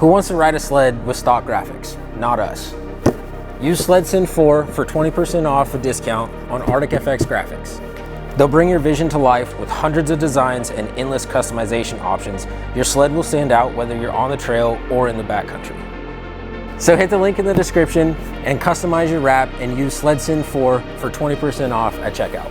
Who wants to ride a sled with stock graphics? Not us. Use SledSend 4 for 20% off a discount on Arctic FX graphics. They'll bring your vision to life with hundreds of designs and endless customization options. Your sled will stand out whether you're on the trail or in the backcountry. So hit the link in the description and customize your wrap and use SledSend 4 for 20% off at checkout.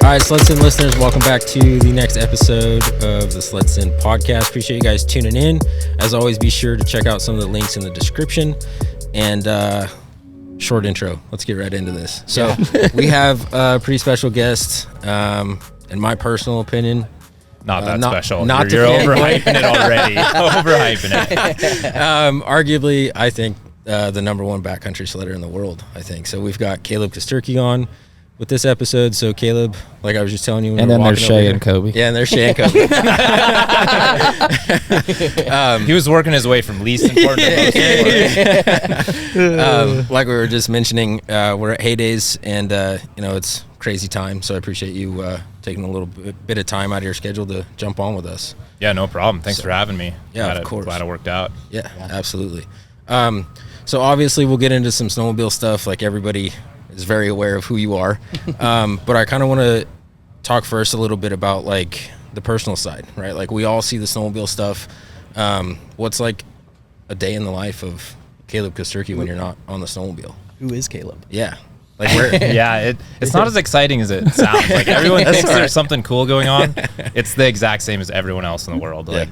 All right, SledSend listeners, welcome back to the next episode of the SledSend podcast. Appreciate you guys tuning in. As always, be sure to check out some of the links in the description. And short intro, let's get right into this. So we have a pretty special guest, in my personal opinion. Not that special. Not You're overhyping it already. Overhyping it. Arguably, I think the number one backcountry sledder in the world, I think. So we've got Caleb Kesterke on with this episode. So Caleb, like I was just telling you, when and then there's Shay and Kobe. Yeah, and there's Shay and Kobe. He was working his way from least important to most important. Like we were just mentioning, we're at Heydays, and it's crazy time. So I appreciate you taking a little bit of time out of your schedule to jump on with us. Yeah, no problem. Thanks for having me. Yeah, of course. Glad it worked out. Yeah, absolutely. So obviously we'll get into some snowmobile stuff, like everybody is very aware of who you are. But I kind of want to talk first a little bit about like the personal side, right? Like we all see the snowmobile stuff. What's like a day in the life of Caleb Kesterke when you're not on the snowmobile? Who is Caleb? Yeah. Like where? Yeah, it's not as exciting as it sounds. Like everyone thinks there's something cool going on. It's the exact same as everyone else in the world. Like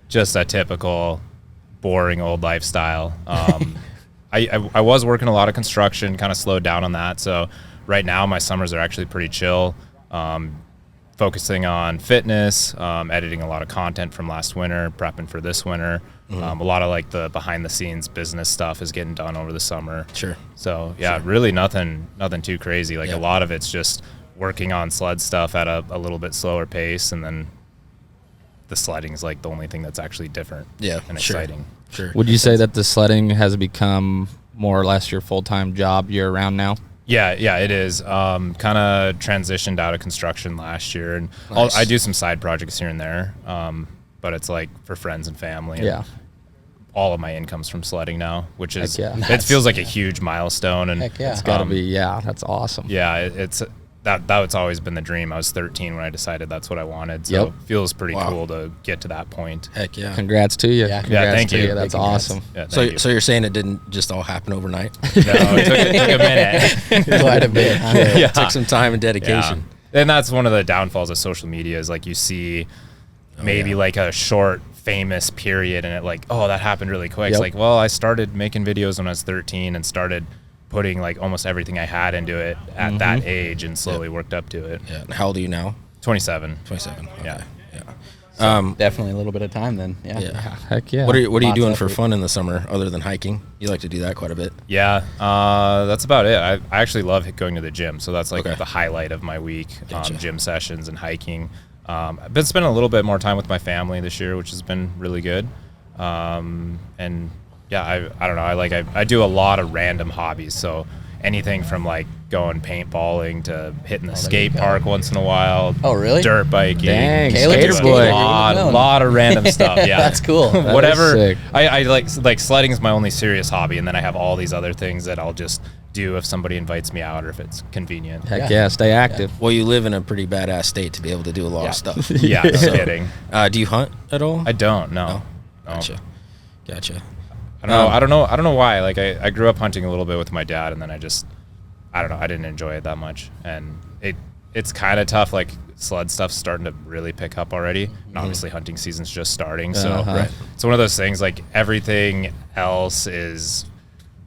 just a typical boring old lifestyle. I was working a lot of construction, kind of slowed down on that. So right now my summers are actually pretty chill. Focusing on fitness, editing a lot of content from last winter, prepping for this winter. A lot of like the behind the scenes business stuff is getting done over the summer. Sure. So yeah, really nothing too crazy. Like a lot of it's just working on sled stuff at a little bit slower pace, and then the sledding is like the only thing that's actually different and exciting. Sure. Would you say that the sledding has become more or less your full-time job year-round now? Yeah, it is. Kind of transitioned out of construction last year, and Nice. I do some side projects here and there, but it's like for friends and family. And all of my income's from sledding now, which is it feels like a huge milestone. And It's got to be. That's awesome. Yeah, it's that's always been the dream. I was 13 when I decided that's what I wanted. So it feels pretty cool to get to that point. Heck yeah. Congrats to you. Yeah, Congrats thank to you. That's awesome. Yeah, So you're saying it didn't just all happen overnight? No, it took a minute. Quite a bit. Huh? It took some time and dedication. Yeah. And that's one of the downfalls of social media is like you see maybe like a short famous period and it like, oh, that happened really quick. It's like, well, I started making videos when I was 13 and started putting like almost everything I had into it at that age and slowly worked up to it. Yeah. How old are you now? 27. 27. Okay. Yeah. So definitely a little bit of time then. Yeah. Heck yeah. What are you Lots doing of for effort. fun in the summer other than hiking? You like to do that quite a bit. Yeah, that's about it. I actually love going to the gym, so that's like the highlight of my week. Gotcha. Gym sessions and hiking. I've been spending a little bit more time with my family this year, which has been really good. And yeah, I don't know. I do a lot of random hobbies, so anything from like going paintballing to hitting the skate park once in a while. Oh, really? Dirt biking. Dang, Caleb, skater boy. Lot of random stuff. Yeah, That's cool. Whatever. sick. I like sledding is my only serious hobby, and then I have all these other things that I'll just do if somebody invites me out or if it's convenient. Heck yeah. Stay active. Well, you live in a pretty badass state to be able to do a lot of stuff. Yeah, no kidding. Do you hunt at all? I don't. No. Gotcha. I don't know why. Like I grew up hunting a little bit with my dad, and then I don't know. I didn't enjoy it that much, and it's kind of tough. Like sled stuff's starting to really pick up already. And obviously hunting season's just starting, so it's one of those things. Like everything else is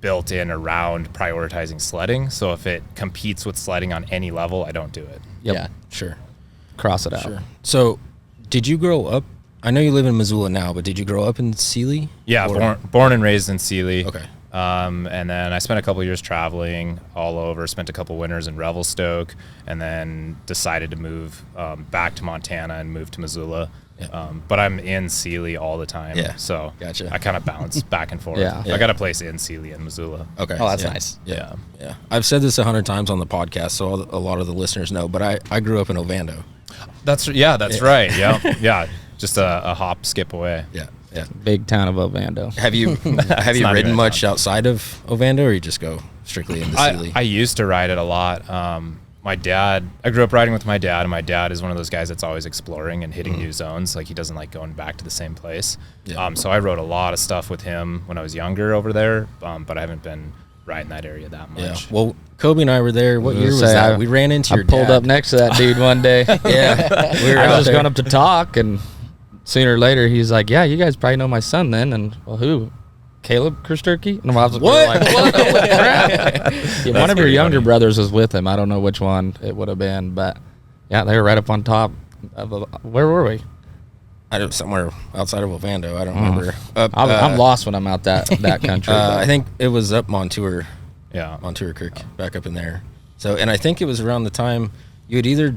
built in around prioritizing sledding. So if it competes with sledding on any level, I don't do it. Yep. Yeah. Sure. Cross it out. Sure. So, did you grow up? I know you live in Missoula now, but did you grow up in Sealy? Yeah, born and raised in Sealy. Okay. And then I spent a couple years traveling all over, spent a couple winters in Revelstoke, and then decided to move back to Montana and move to Missoula. Yeah. But I'm in Sealy all the time. Yeah. So Gotcha. I kind of bounce back and forth. Yeah. I got a place in Sealy and Missoula. Okay. Oh, that's nice. Yeah. I've said this 100 times on the podcast, so a lot of the listeners know, but I grew up in Ovando. That's right. Yeah. Yeah. Just a hop, skip away. Yeah. Big town of Ovando. Have you not ridden even much outside of Ovando, or you just go strictly into Sealy? I used to ride it a lot. My dad, I grew up riding with my dad, and my dad is one of those guys that's always exploring and hitting new zones. Like, he doesn't like going back to the same place. Yeah. So I rode a lot of stuff with him when I was younger over there, but I haven't been riding that area that much. Yeah. Well, Kobe and I were there. What year was that? We ran into your I pulled dad. up next to that dude one day. Yeah. We were I out was just there. going up to talk, and sooner or later, he's like, yeah, you guys probably know my son then. And, well, who? Caleb Kesterke? And I was What? like, what? Holy crap. Yeah, one of your younger brothers was with him. I don't know which one it would have been, but yeah, they were right up on top. Where were we? I don't somewhere outside of Ovando. I don't remember. I'm lost when I'm out that country. I think it was up Montour Creek, back up in there. So, and I think it was around the time you had either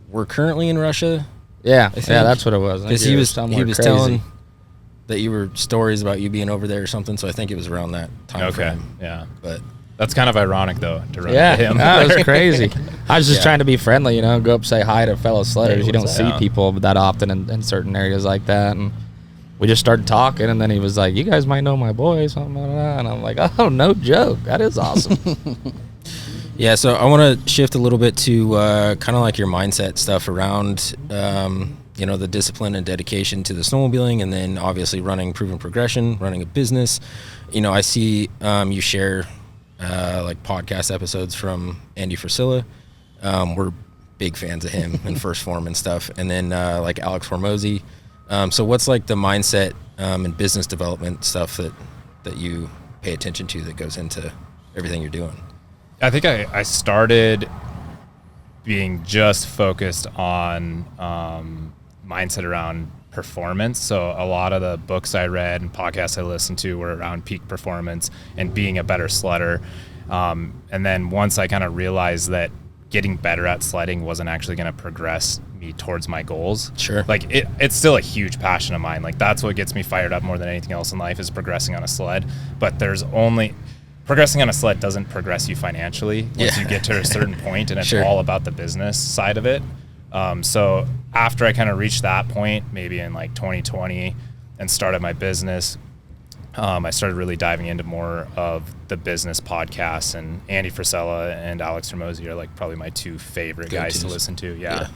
were currently in Russia. Yeah, think. that's what it was. Because he was telling that you were stories about you being over there or something. So I think it was around that time. Okay. frame. Yeah. But That's kind of ironic, though, to run Yeah, into him. that was crazy. I was just Yeah. trying to be friendly, go up, say hi to fellow sledders. Hey, You don't what's see up? people that often in certain areas like that. And we just started talking, and then he was like, you guys might know my boy, something like that. And I'm like, oh, no joke. That is awesome. yeah, so I want to shift a little bit to kind of like your mindset stuff around, the discipline and dedication to the snowmobiling, and then obviously running Proven Progression, running a business. I see you share like podcast episodes from Andy Frisilla. We're big fans of him in First Form and stuff. And then like Alex Hormozy. So what's like the mindset and business development stuff that you pay attention to that goes into everything you're doing? I think I started being just focused on mindset around performance. So a lot of the books I read and podcasts I listened to were around peak performance and being a better sledder. And then once I kind of realized that getting better at sledding wasn't actually going to progress me towards my goals. Sure. Like it's still a huge passion of mine. Like that's what gets me fired up more than anything else in life is progressing on a sled. But progressing on a sled doesn't progress you financially once you get to a certain point, and it's Sure. all about the business side of it. So after I kind of reached that point, maybe in like 2020, and started my business, I started really diving into more of the business podcasts, and Andy Frisella and Alex Hormozy are like probably my two favorite guys to Go-tos. listen to. Yeah.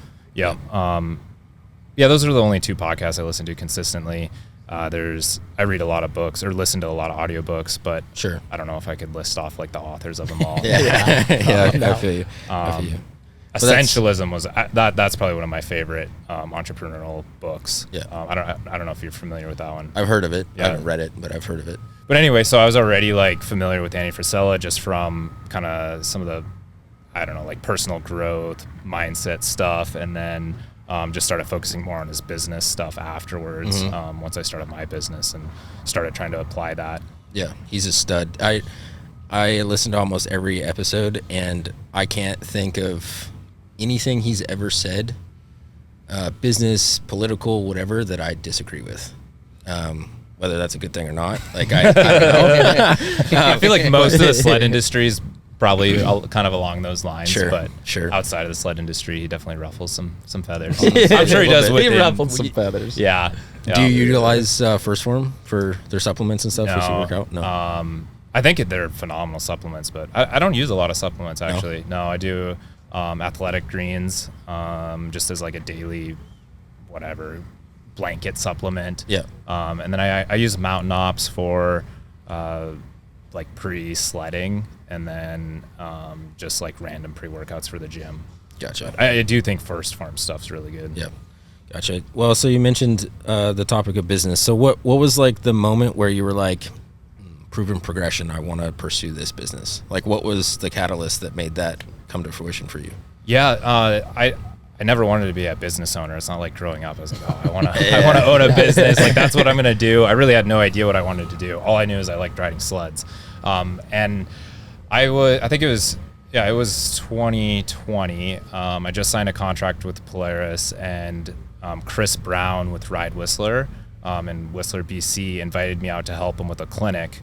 Those are the only two podcasts I listen to consistently. I read a lot of books or listen to a lot of audiobooks, but Sure. I don't know if I could list off like the authors of them all. Yeah. No. I feel you. I feel you. Essentialism was that's probably one of my favorite entrepreneurial books. Yeah. I don't know if you're familiar with that one. I've heard of it. Yeah. I haven't read it, but I've heard of it. But anyway, so I was already like familiar with Andy Frisella just from kind of some of the, like personal growth mindset stuff, and then just started focusing more on his business stuff afterwards. Once I started my business and started trying to apply that. Yeah, he's a stud. I listen to almost every episode, and I can't think of anything he's ever said, business, political, whatever, that I disagree with. Whether that's a good thing or not, like I don't know. I feel like most of the sled industry is probably kind of along those lines. Sure, but sure. outside of the sled industry, he definitely ruffles some feathers. I'm sure he does with He him. ruffled some feathers. Yeah. Do you utilize First Form for their supplements and stuff as you work out? No. I think they're phenomenal supplements, but I don't use a lot of supplements actually. No, I do athletic greens just as like a daily blanket supplement. Yeah. And then I use Mountain Ops for like pre-sledding, and then just like random pre-workouts for the gym. Gotcha. I do think First Form stuff's really good. Yeah. Gotcha. Well, so you mentioned the topic of business. So what was like the moment where you were like, Proven Progression, I want to pursue this business? Like, what was the catalyst that made that come to fruition for you? Yeah, I I never wanted to be a business owner. It's not like growing up I was like, oh, I want to own a business, like that's what I'm gonna do. I really had no idea what I wanted to do. All I knew is I liked riding sleds. And I think it was 2020. I just signed a contract with Polaris, and Chris Brown with Ride Whistler in Whistler, BC, invited me out to help him with a clinic.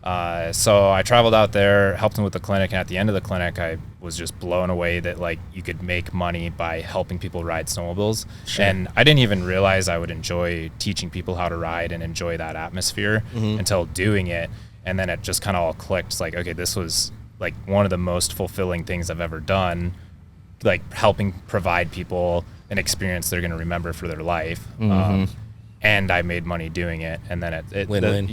So I traveled out there, helped him with the clinic, and at the end of the clinic, I was just blown away that like you could make money by helping people ride snowmobiles. Sure. And I didn't even realize I would enjoy teaching people how to ride and enjoy that atmosphere until doing it. And then it just kind of all clicked. It's like, okay, this was like one of the most fulfilling things I've ever done, like helping provide people an experience they're going to remember for their life. And I made money doing it. And then win-win.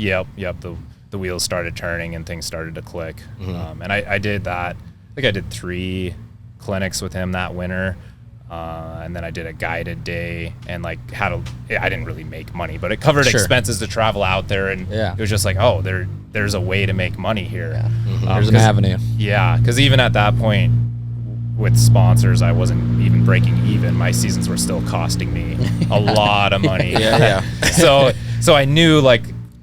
The wheels started turning and things started to click. And I did that. I think I did 3 clinics with him that winter. And then I did a guided day and like I didn't really make money, but it covered expenses to travel out there. And it was just like, oh, there's a way to make money here. Yeah. There's an avenue. Yeah. Cause even at that point with sponsors, I wasn't even breaking even. My seasons were still costing me a lot of money. So I knew like,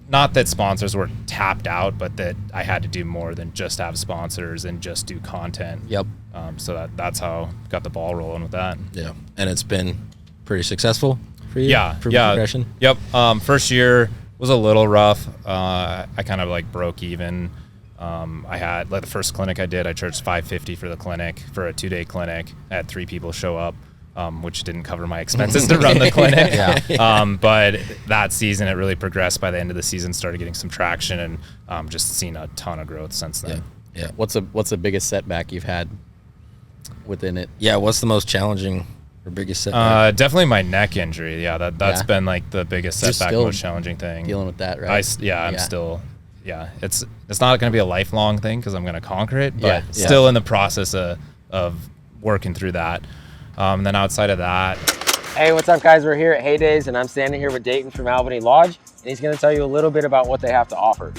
not that sponsors were tapped out, but that I had to do more than just have sponsors and just do content. Yep. So that's how I got the ball rolling with that. Yeah. And it's been pretty successful for you? Yeah. Progression? Yep. First year was a little rough. I kind of like broke even. I had like the first clinic I did, I charged $550 for the clinic for a 2-day clinic. I had 3 people show up. Which didn't cover my expenses to run the clinic. But that season, it really progressed. By the end of the season, started getting some traction and just seen a ton of growth since then. Yeah. What's the biggest setback you've had within it? Yeah. What's the most challenging or biggest setback? Definitely my neck injury. Yeah, that's been like the biggest setback, most challenging thing. Dealing with that, right? I'm still. Yeah, it's not going to be a lifelong thing because I'm going to conquer it, but still in the process of working through that. And then outside of that. Hey, what's up guys? We're here at Heydays and I'm standing here with Dayton from Alvany Lodge and he's gonna tell you a little bit about what they have to offer.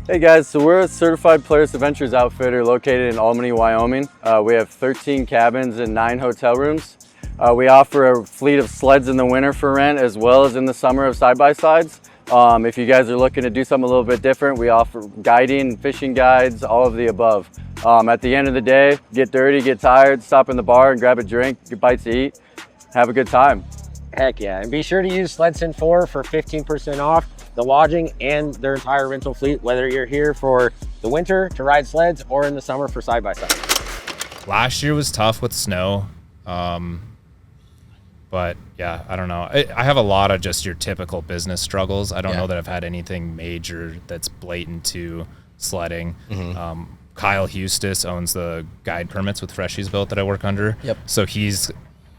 Hey guys, so we're a certified Polaris Adventures outfitter located in Albany, Wyoming. We have 13 cabins and 9 hotel rooms. We offer a fleet of sleds in the winter for rent as well as in the summer of side-by-sides. If you guys are looking to do something a little bit different, we offer guiding, fishing guides, all of the above. At the end of the day, get dirty, get tired, stop in the bar and grab a drink, get bites to eat, have a good time. Heck yeah, and be sure to use SledSend 4 for 15% off the lodging and their entire rental fleet, whether you're here for the winter to ride sleds or in the summer for side-by-side. Last year was tough with snow. But yeah, I don't know. I have a lot of just your typical business struggles. I don't know that I've had anything major that's blatant to sledding. Kyle Hustis owns the guide permits with Freshies Built that I work under. So he's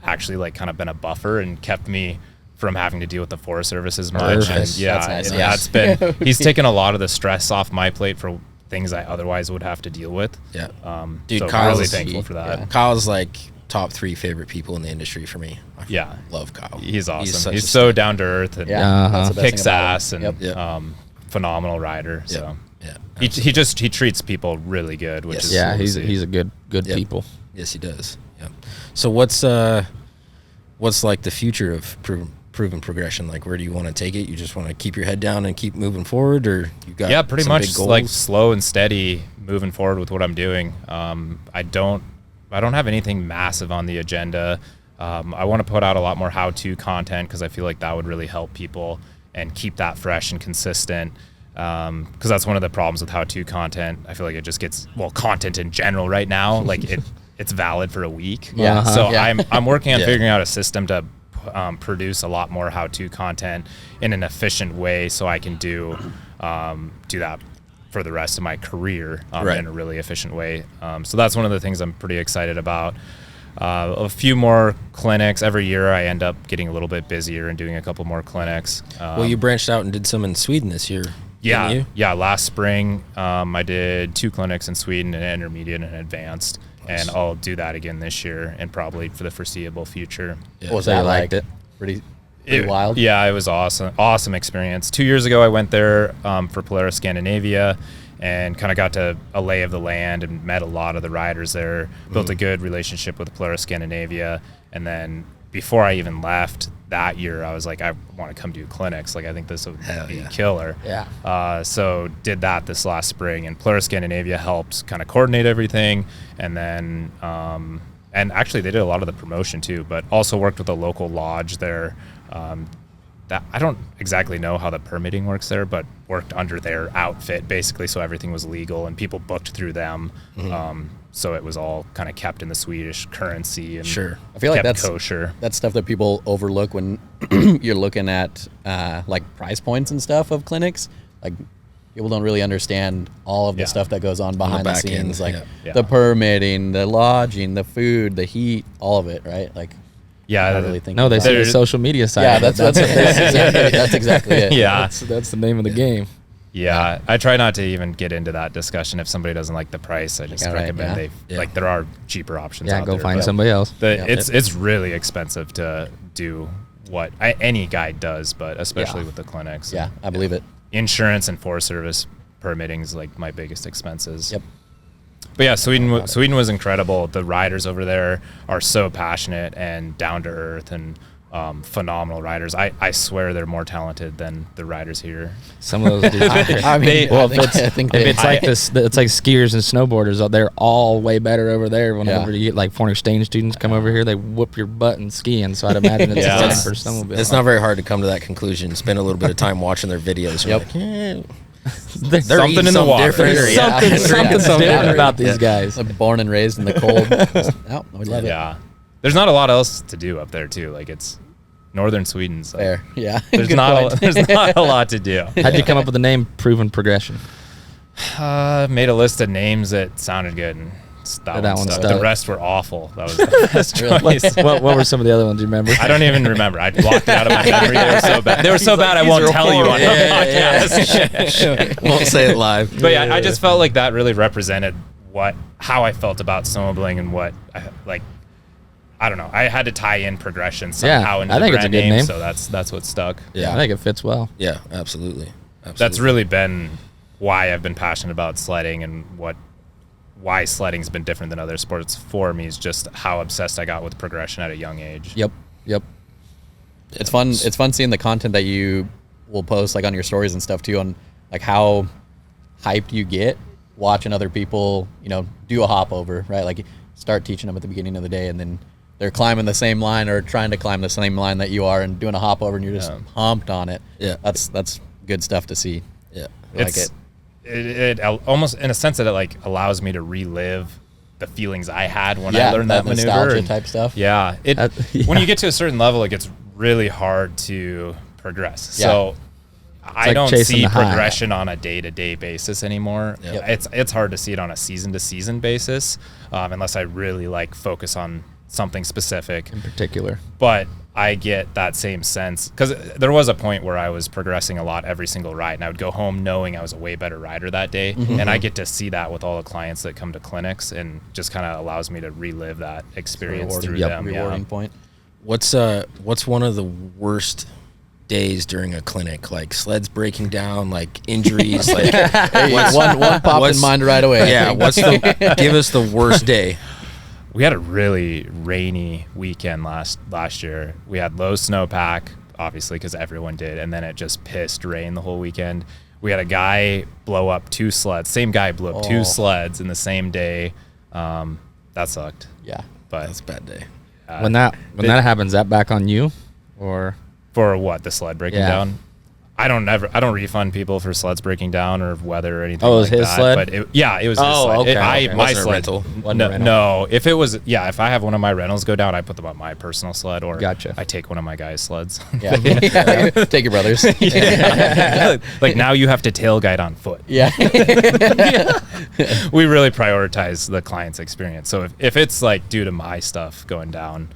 actually like kind of been a buffer and kept me from having to deal with the Forest Service as much. And that's been, he's taken a lot of the stress off my plate for things I otherwise would have to deal with. Dude, so Kyle's really thankful for that. Kyle's like top 3 favorite people in the industry for me. I love Kyle. He's awesome. He's so down to earth and kicks ass and phenomenal rider. So he treats people really good, which is cool he's a good people. Yes, he does. So what's like the future of proven progression? Like, where do you want to take it? You just want to keep your head down and keep moving forward, or you got pretty some much big goals? like slow and steady moving forward with what I'm doing. I don't have anything massive on the agenda. I want to put out a lot more how-to content because I feel like that would really help people and keep that fresh and consistent. Because that's one of the problems with how-to content. I feel like it just gets, content in general right now, like it's valid for a week. I'm working on figuring out a system to produce a lot more how-to content in an efficient way so I can do that for the rest of my career in a really efficient way. So that's one of the things I'm pretty excited about. A few more clinics. Every year I end up getting a little bit busier and doing a couple more clinics. You branched out and did some in Sweden this year. Last spring I did 2 clinics in Sweden, an intermediate and an advanced. And I'll do that again this year and probably for the foreseeable future. What was that like? Pretty wild? Yeah, it was awesome. Awesome experience. 2 years ago, I went there for Polaris Scandinavia, and kind of got to a lay of the land and met a lot of the riders there, built a good relationship with Polaris Scandinavia. And then before I even left that year, I was like, I want to come do clinics. Like, I think this would be killer. Yeah. So did that this last spring, and Polaris Scandinavia helped kind of coordinate everything. And then, and actually they did a lot of the promotion too, but also worked with a local lodge there. That I don't exactly know how the permitting works there, but worked under their outfit basically, so everything was legal and people booked through them. So it was all kind of kept in the Swedish currency and I feel like that's kosher. That's stuff that people overlook when you're looking at like price points and stuff of clinics. Like, people don't really understand all of the stuff that goes on behind the scenes, like the permitting, the lodging, the food, the heat, all of it, right? Like, yeah, I really think no, they say the social media side. Yeah, that's exactly it. Yeah, that's the name of the game. Yeah, I try not to even get into that discussion. If somebody doesn't like the price, I just recommend like there are cheaper options. Yeah, out go there, find somebody else. It's really expensive to do what any guide does, but especially with the clinics. Yeah, I believe it. Insurance and Forest Service permitting is like my biggest expenses. Yep. But yeah, Sweden was incredible. The riders over there are so passionate and down to earth and phenomenal riders. I swear they're more talented than the riders here. Some of those dudes. I mean, it's like skiers and snowboarders. They're all way better over there. Whenever you get like foreign exchange students come over here, they whoop your butt in skiing. So I'd imagine it's the same for snowmobile. It's not very hard to come to that conclusion. Spend a little bit of time watching their videos. There's something in the water. Something's different about these guys. Born and raised in the cold. We love it. Yeah. There's not a lot else to do up there too. Like, it's northern Sweden. So fair. Yeah. There's not a lot to do. How'd you come up with the name Proven Progression? Made a list of names that sounded good, and that one stuck. The rest were awful. That was the best choice. What were some of the other ones you remember? I don't even remember. I blocked it out of my memory. They were so bad. They were so bad I won't tell you on the podcast. Won't say it live. But yeah, I just felt like that really represented how I felt about snowmobiling and what I don't know. I had to tie in progression somehow into the brand name, so that's what stuck. Yeah, I think it fits well. Yeah, absolutely. That's really been why I've been passionate about sledding, and why sledding's been different than other sports for me is just how obsessed I got with progression at a young age. Yep. It's fun. It's fun seeing the content that you will post, like on your stories and stuff too, on like how hyped you get watching other people, do a hop over, right? Like, start teaching them at the beginning of the day, and then they're climbing the same line or trying to climb the same line that you are and doing a hop over, and you're just pumped on it. Yeah. That's good stuff to see. Yeah. I like it. It almost, in a sense, that it like allows me to relive the feelings I had when I learned that maneuver. Nostalgia type stuff. Yeah. When you get to a certain level, it gets really hard to progress. Yeah. So I don't see progression on a day-to-day basis anymore. Yep. It's hard to see it on a season-to-season basis, unless I really focus on something specific in particular. But I get that same sense, because there was a point where I was progressing a lot every single ride, and I would go home knowing I was a way better rider that day. And I get to see that with all the clients that come to clinics, and just kind of allows me to relive that experience through them. Rewarding point. What's one of the worst days during a clinic? Like sleds breaking down, like injuries, like one popped in mind right away. Yeah, give us the worst day. We had a really rainy weekend last year. We had low snowpack, obviously, because everyone did, and then it just pissed rain the whole weekend. We had a guy blow up 2 sleds. Same guy blew up 2 sleds in the same day. That sucked. Yeah, but that's a bad day. When that happens, that back on you, or for what, the sled breaking down? I don't refund people for sleds breaking down or weather or anything. Oh, it was his sled? But it was his sled. Okay. My sled. Rental. No. If it was, if I have one of my rentals go down, I put them on my personal sled, or I take one of my guys' sleds. Yeah. Take your brother's. Like, now you have to tailgate on foot. Yeah. We really prioritize the client's experience. So if it's like due to my stuff going down,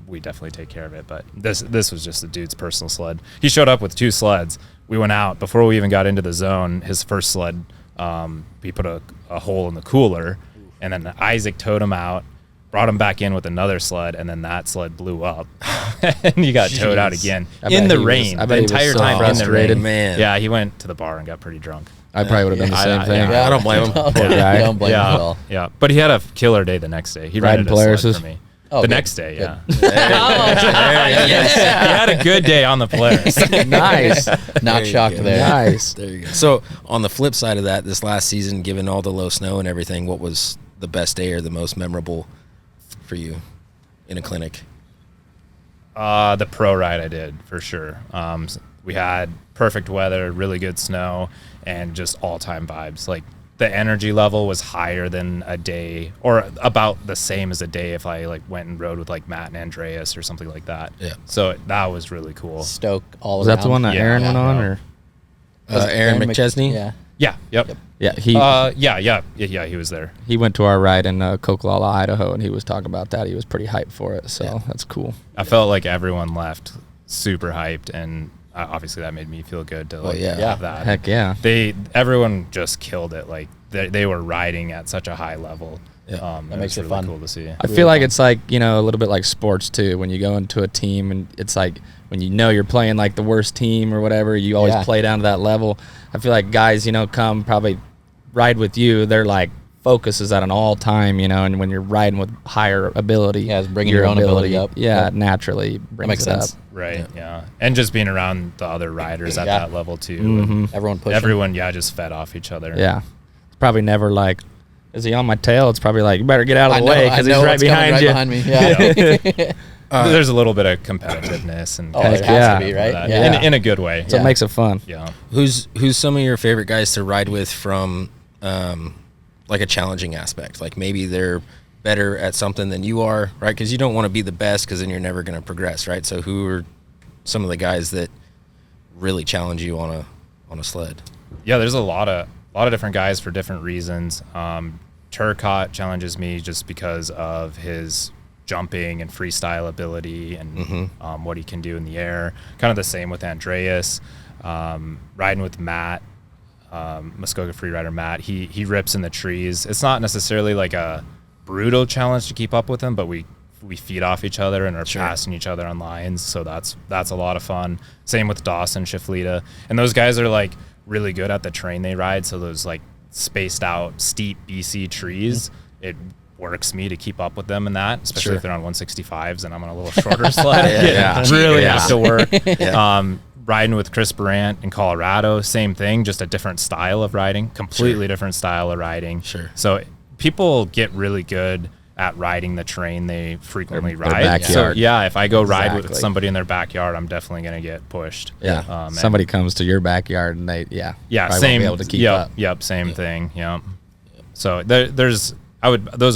we definitely take care of it. But this was just a dude's personal sled. He showed up with 2 sleds. We went out before we even got into the zone. His first sled, he put a hole in the cooler, and then Isaac towed him out, brought him back in with another sled, and then that sled blew up, and he got towed out again in the rain. The entire time in the rain. Man. Yeah, he went to the bar and got pretty drunk. I probably would have done the same thing. Yeah. I don't blame him. Poor guy. Don't blame him at all. Yeah, but he had a killer day the next day. He Riding rented a sled Polarises? for me. Oh, the good. next day, yeah. Yes. He had a good day on the Polaris. Nice. Not shocked there. Nice. There you go. So on the flip side of that, this last season, given all the low snow and everything, what was the best day or the most memorable for you in a clinic? The pro ride I did, for sure. We had perfect weather, really good snow, and just all-time vibes. Like, the energy level was higher than a day, or about the same as a day if I like went and rode with like Matt and Andreas or something like that. Yeah. So that was really cool. Stoke all Was around. that the one that Yeah. Aaron went on? Yeah. Or Aaron McChesney? Yeah. Yeah. Yep. yeah, Yeah. He was there. he went to our ride in Coquilala, Idaho, and he was talking about that. He was pretty hyped for it, so that's cool. I felt like everyone left super hyped, and obviously that made me feel good to like have that. Heck yeah. Everyone just killed it. Like they were riding at such a high level. Yeah. That makes was it really fun. cool to see. I feel like it's like, you know, a little bit like sports too. When you go into a team and it's like when you know you're playing like the worst team or whatever, you always play down to that level. I feel like guys, you know, come probably ride with you. They're like focus is at an all time, you know, and when you're riding with higher ability, it's bringing your own ability up. Yeah, Yep. naturally That brings makes it sense. up. Right. Yeah. And just being around the other riders at Yeah. that level too. Mhm. Everyone pushing. Everyone, just fed off each other. Yeah, it's probably never like, is he on my tail? It's probably like, you better get out of I the know, way I because he's know right what's coming behind you. me. Yeah. There's a little bit of competitiveness and Oh, Heck it has yeah. to be, right? that. Yeah. In a good way. So it makes it fun. Yeah. Who's some of your favorite guys to ride with from like a challenging aspect? Like maybe they're better at something than you are, right? Because you don't want to be the best because then you're never going to progress, right? So who are some of the guys that really challenge you on a sled? Yeah, there's a lot of different guys for different reasons. Turcotte challenges me just because of his jumping and freestyle ability and what he can do in the air. Kind of the same with Andreas. Riding with Matt, Muskoka freerider Matt, he rips in the trees. It's not necessarily like a brutal challenge to keep up with him, but we feed off each other and are passing each other on lines, so that's a lot of fun. Same with Dawson Shiflita, and those guys are like really good at the terrain they ride, so those like spaced out steep BC trees, it works me to keep up with them in that, especially if they're on 165s and I'm on a little shorter sled. Really have to work. Riding with Chris Brandt in Colorado, same thing, just a different style of riding, completely different style of riding. So people get really good at riding the terrain they frequently ride. Backyard. So yeah, if I go ride with somebody in their backyard, I'm definitely going to get pushed. Yeah. Somebody comes to your backyard and they probably same. won't be able to keep up. Yep, same thing. Yeah. So those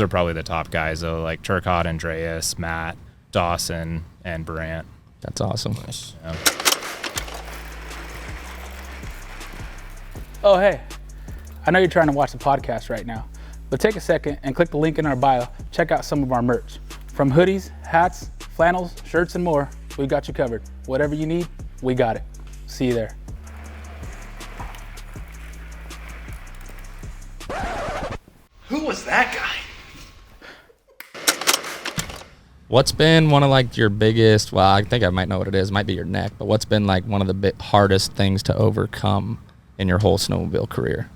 are probably the top guys though, like Turcotte, Andreas, Matt, Dawson, and Brandt. That's awesome. Yeah. Oh, hey, I know you're trying to watch the podcast right now, but take a second and click the link in our bio. Check out some of our merch. From hoodies, hats, flannels, shirts, and more, we got you covered. Whatever you need, we got it. See you there. Who was that guy? What's been one of like your biggest, well, I think I might know what it is, might be your neck, but what's been like one of the hardest things to overcome in your whole snowmobile career?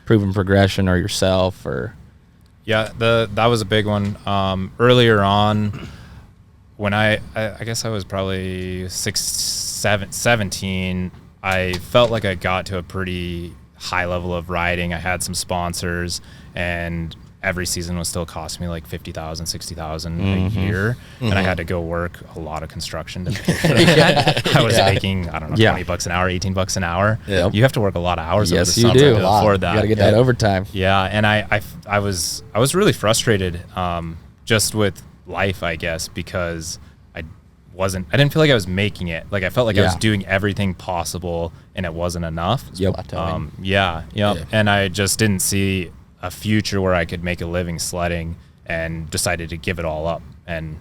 Proven progression or yourself or? Yeah, that was a big one. Earlier on, when I guess I was probably 17, I felt like I got to a pretty high level of riding. I had some sponsors, and every season was still costing me like $50,000, $60,000 a year, and I had to go work a lot of construction to pay for that. I was making, I don't know, $20 an hour, $18 an hour. Yeah. You have to work a lot of hours over the Yes, you summer do. to afford that. You got to get that overtime. Yeah, and I was really frustrated just with life, I guess, because I didn't feel like I was making it. Like I felt like I was doing everything possible and it wasn't enough. And I just didn't see a future where I could make a living sledding, and decided to give it all up and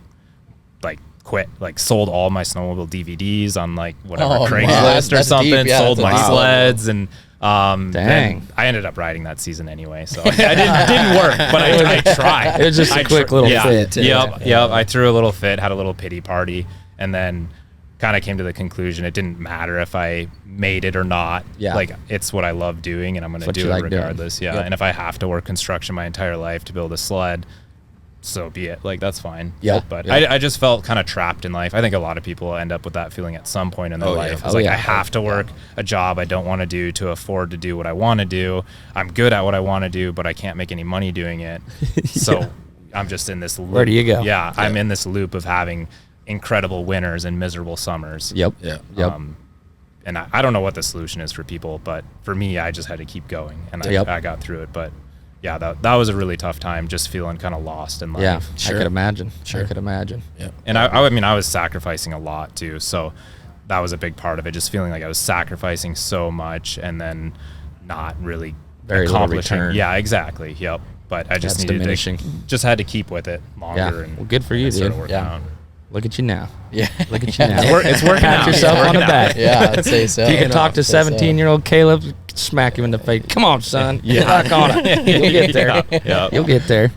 like quit. Like sold all my snowmobile DVDs on like whatever Craigslist or something. Deep, yeah, sold my sleds and Dang. then I ended up riding that season anyway, so it didn't work, but I tried. It was just a quick little fit. Yep. I threw a little fit, had a little pity party, and then kind of came to the conclusion it didn't matter if I made it or not. Yeah. Like, it's what I love doing, and I'm going to do it regardless. Yeah. And if I have to work construction my entire life to build a sled, so be it. Like, that's fine. Yeah. But I just felt kind of trapped in life. I think a lot of people end up with that feeling at some point in their life. It's like, I have to work a job I don't want to do to afford to do what I want to do. I'm good at what I want to do, but I can't make any money doing it. So I'm just in this loop. Where do you go? Yeah. I'm in this loop of having incredible winters and miserable summers. Yep. And I don't know what the solution is for people, but for me, I just had to keep going, and I got through it. But yeah, that was a really tough time, just feeling kind of lost in life. Yeah, I could imagine. I could imagine. Yeah. And I mean, I was sacrificing a lot too, so that was a big part of it, just feeling like I was sacrificing so much and then not really very accomplishing. little return. Yeah, exactly. Yep. But I just had to keep with it longer. Yeah. And well, good for you, dude. Out. Look at you now. Yeah. Look at you now. It's working Pat out. yourself on the back. Yeah, I'd say so. If you can talk to 17-year-old Caleb, smack him in the face. Come on, son. Get back on it. You'll get there. Yeah. You'll get there.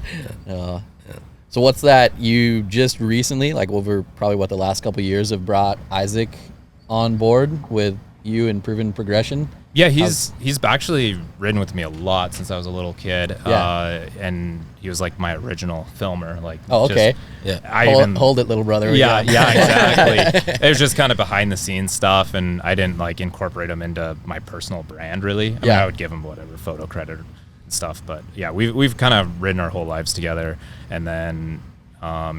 So what's that you just recently, like over probably the last couple of years, have brought Isaac on board with you and Proven Progression? Yeah, he's actually ridden with me a lot since I was a little kid. Yeah. And he was like my original filmer. Like, okay. Hold it, little brother. Yeah, exactly. It was just kind of behind the scenes stuff, and I didn't like incorporate him into my personal brand really. I mean, I would give him whatever photo credit and stuff, but yeah, we've kind of ridden our whole lives together, and then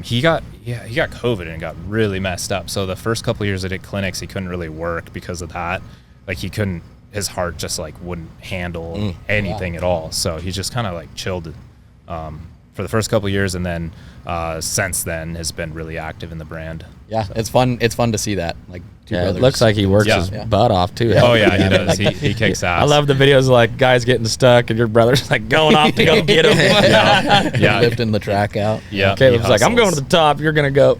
he got COVID and got really messed up. So the first couple of years I did clinics, he couldn't really work because of that. Like, his heart just like wouldn't handle anything at all. So he just kind of like chilled for the first couple of years, and then since then has been really active in the brand. Yeah, so. It's fun to see that. Like, two brothers. It looks like he works his butt off too. Oh yeah, he does. He kicks ass. I love the videos of like guys getting stuck and your brother's like going off to go get him. Yeah, lifting the track out. Yeah, Caleb's like, I'm going to the top. You're gonna go.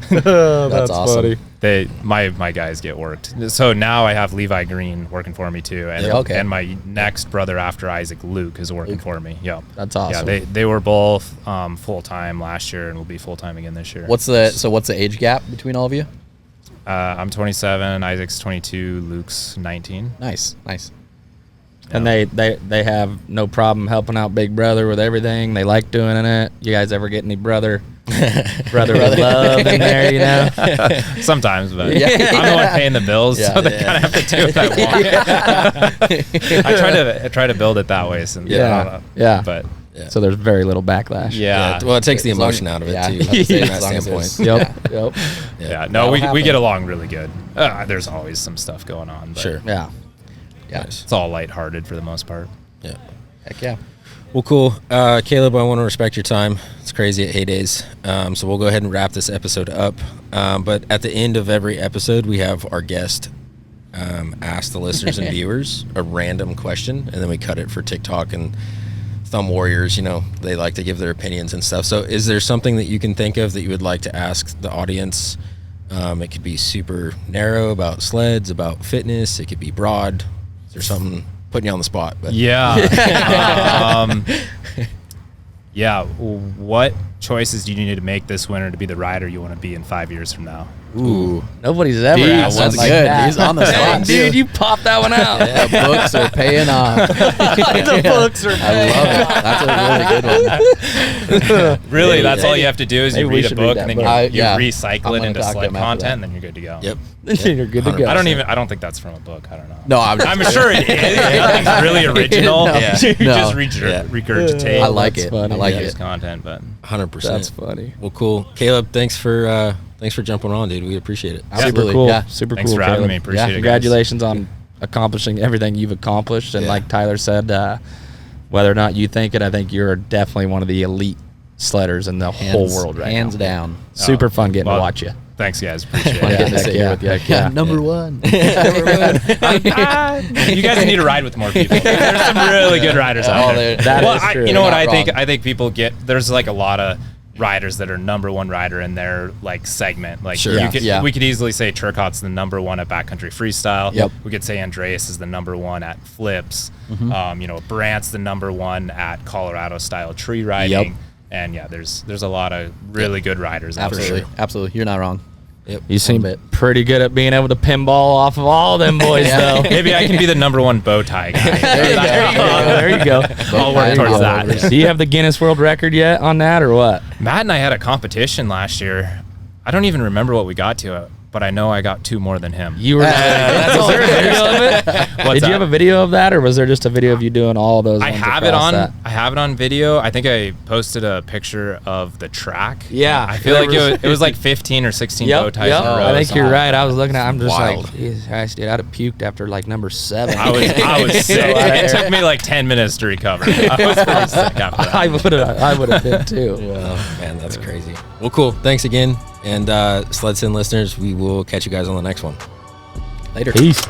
That's awesome. Funny. My guys get worked. So now I have Levi Green working for me too, and and my next brother after Isaac, Luke, is working for me. Yeah, that's awesome. Yeah, they were both full time last year and will be full time again this year. What's the age gap between all of you? I'm 27, Isaac's 22, Luke's 19. Nice. And they have no problem helping out Big Brother with everything. They like doing it. You guys ever get any brother love in there, you know? Sometimes, but I'm the one paying the bills, so they kind of have to do what I want. I try to build it that way. Since, but so there's very little backlash. Yeah. Well, it takes the emotion out of it too. From that standpoint. Yep. No, we get along really good. There's always some stuff going on. But sure. Yeah. It's all lighthearted for the most part. Yeah. Heck yeah. Well, cool. Caleb, I want to respect your time. It's crazy at Heydays. So we'll go ahead and wrap this episode up. But at the end of every episode, we have our guest ask the listeners and viewers a random question, and then we cut it for TikTok and Thumb Warriors. You know, they like to give their opinions and stuff. So is there something that you can think of that you would like to ask the audience? It could be super narrow about sleds, about fitness. It could be broad. Is there something putting you on the spot? But. Yeah. What choices do you need to make this winter to be the rider you want to be in 5 years from now? Ooh. Nobody's ever asked that's like good. that. He's on the spot, dude. You popped that one out. The books are paying off. The books are paying off. That's a really good one. Really, that's all you have to do is you read a book and then you recycle it into sled content, and then you're good to go. Yep. You're good to go. I don't think that's from a book. I don't know. No, I'm sure it is. It's really original. You just regurgitate. I like it. Funny. I like his it. content, but 100%. That's funny. Well, cool. Caleb, thanks for jumping on, dude. We appreciate it. Absolutely. Super cool. Yeah. Super Thanks cool. for having Caleb. me. Appreciate it, guys. Congratulations on accomplishing everything you've accomplished. And like Tyler said, whether or not you think it, I think you're definitely one of the elite sledders in the whole world right now. Hands down. Super fun getting to watch you. Thanks, guys. Appreciate it. Getting to sit here with you. Number one. You guys need to ride with more people. There's some really good riders out there. That is true. You know what I think? I think people there's like a lot of riders that are number one rider in their like segment. Like we could easily say Turcotte's the number one at backcountry freestyle. Yep. We could say Andreas is the number one at flips. Mm-hmm. Brant's the number one at Colorado style tree riding. Yep. And yeah, there's a lot of really good riders. Absolutely. You're not wrong. Yep. You seem pretty good at being able to pinball off of all them boys, though. Maybe I can be the #1 bow tie guy. There you go. I'll work towards that. Do you have the Guinness World Record yet on that, or what? Matt and I had a competition last year. I don't even remember what we got to, but I know I got 2 more than him. You were. Was there a video of it? Did you have a video of that, or was there just a video of you doing all those? I have it on video. I think I posted a picture of the track. Yeah, I feel like it was like 15 or 16 bow ties in a row. I think you're right. I was looking at. I'm just like, Jesus Christ, dude! I'd have puked after like number 7. I was sick. It took me like 10 minutes to recover. I was pretty sick after that. I would have been too. Oh man, that's crazy. Well, cool. Thanks again. And SledSend listeners, we will catch you guys on the next one. Later. Peace.